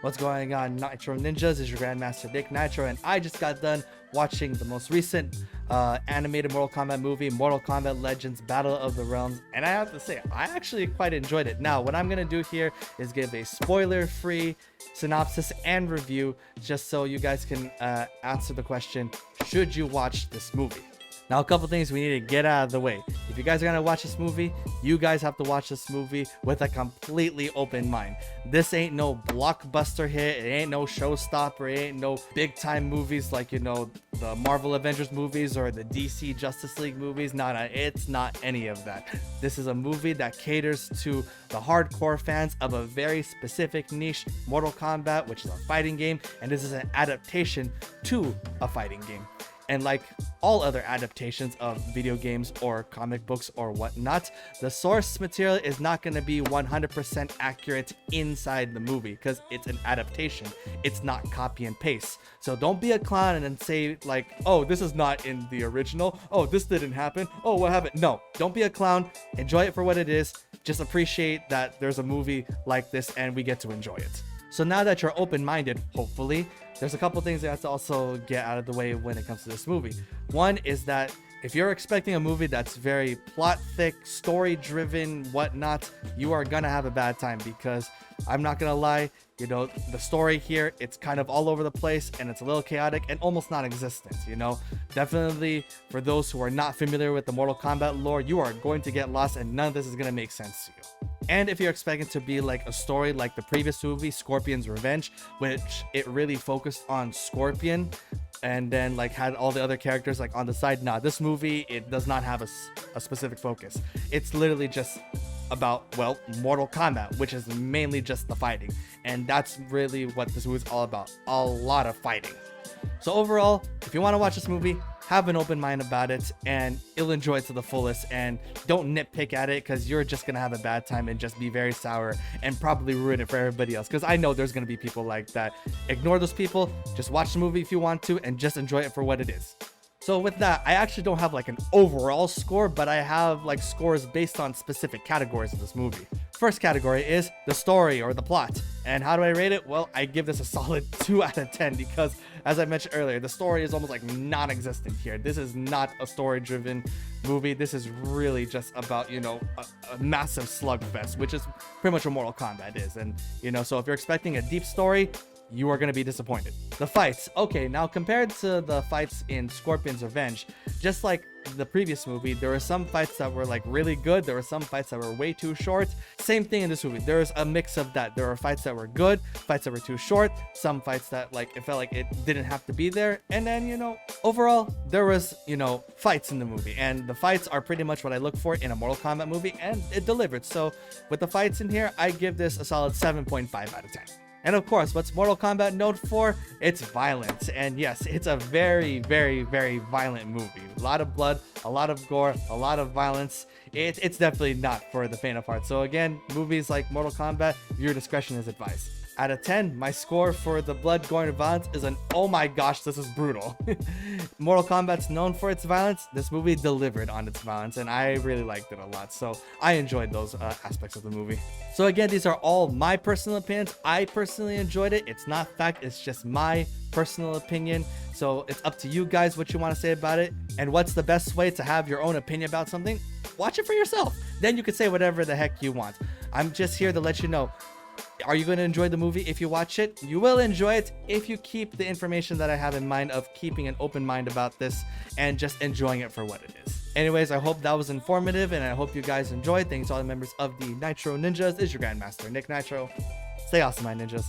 What's going on, Nitro Ninjas? Is your Grandmaster NikkNitro, and I just got done watching the most recent animated Mortal Kombat movie, Mortal Kombat Legends Battle of the Realms, and I have to say, I actually quite enjoyed it. Now, what I'm going to do here is give a spoiler-free synopsis and review, just so you guys can answer the question, should you watch this movie? Now, a couple things we need to get out of the way. If you guys are going to watch this movie, you guys have to watch this movie with a completely open mind. This ain't no blockbuster hit. It ain't no showstopper. It ain't no big time movies like, you know, the Marvel Avengers movies or the DC Justice League movies. No, it's not any of that. This is a movie that caters to the hardcore fans of a very specific niche, Mortal Kombat, which is a fighting game. And this is an adaptation to a fighting game. And like all other adaptations of video games or comic books or whatnot, the source material is not going to be 100% accurate inside the movie because it's an adaptation. It's not copy and paste. So don't be a clown and then say like, oh, this is not in the original. Oh, this didn't happen. Oh, what happened? No, don't be a clown. Enjoy it for what it is. Just appreciate that there's a movie like this and we get to enjoy it. So now that you're open-minded, hopefully, there's a couple things that I have to also get out of the way when it comes to this movie. One is that if you're expecting a movie that's very plot thick, story driven, whatnot, you are gonna have a bad time because I'm not gonna lie, you know, the story here, it's kind of all over the place and it's a little chaotic and almost non-existent, you know. Definitely for those who are not familiar with the Mortal Kombat lore, you are going to get lost and none of this is gonna make sense to you. And if you're expecting to be like a story like the previous movie, Scorpion's Revenge, which it really focused on Scorpion and then like had all the other characters like on the side, nah, this movie, it does not have a specific focus. It's literally just about, well, Mortal Kombat, which is mainly just the fighting. And that's really what this movie is all about. A lot of fighting. So overall, if you want to watch this movie, have an open mind about it and you'll enjoy it to the fullest, and don't nitpick at it because you're just gonna have a bad time and just be very sour and probably ruin it for everybody else, because I know there's gonna be people like that. Ignore those people, just watch the movie if you want to and just enjoy it for what it is. So with that, I actually don't have like an overall score, but I have like scores based on specific categories of this movie. First category is the story or the plot. And how do I rate it? Well, I give this a solid 2 out of 10 because, as I mentioned earlier, the story is almost like non-existent here. This is not a story-driven movie. This is really just about, you know, a massive slugfest, which is pretty much what Mortal Kombat is. And, you know, so if you're expecting a deep story, you are going to be disappointed. The fights. Okay, now compared to the fights in Scorpion's Revenge, just like the previous movie, there were some fights that were like really good. There were some fights that were way too short. Same thing in this movie. There's a mix of that. There were fights that were good, fights that were too short, some fights that like it felt like it didn't have to be there. And then, you know, overall, there was, you know, fights in the movie. And the fights are pretty much what I look for in a Mortal Kombat movie, and it delivered. So with the fights in here, I give this a solid 7.5 out of 10. And of course, what's Mortal Kombat known for? It's violence. And yes, it's a very, very, very violent movie. A lot of blood, a lot of gore, a lot of violence. It's definitely not for the faint of heart. So again, movies like Mortal Kombat, your discretion is advised. Out of 10, my score for the blood, gore, and violence is an oh my gosh, this is brutal. Mortal Kombat's known for its violence. This movie delivered on its violence, and I really liked it a lot. So I enjoyed those aspects of the movie. So again, these are all my personal opinions. I personally enjoyed it. It's not fact, it's just my personal opinion. So it's up to you guys what you want to say about it. And what's the best way to have your own opinion about something? Watch it for yourself. Then you can say whatever the heck you want. I'm just here to let you know. Are you going to enjoy the movie if you watch it? You will enjoy it if you keep the information that I have in mind of keeping an open mind about this and just enjoying it for what it is. Anyways, I hope that was informative and I hope you guys enjoyed. Thanks to all the members of the Nitro Ninjas. This is your Grandmaster NikkNitro. Stay awesome, my ninjas.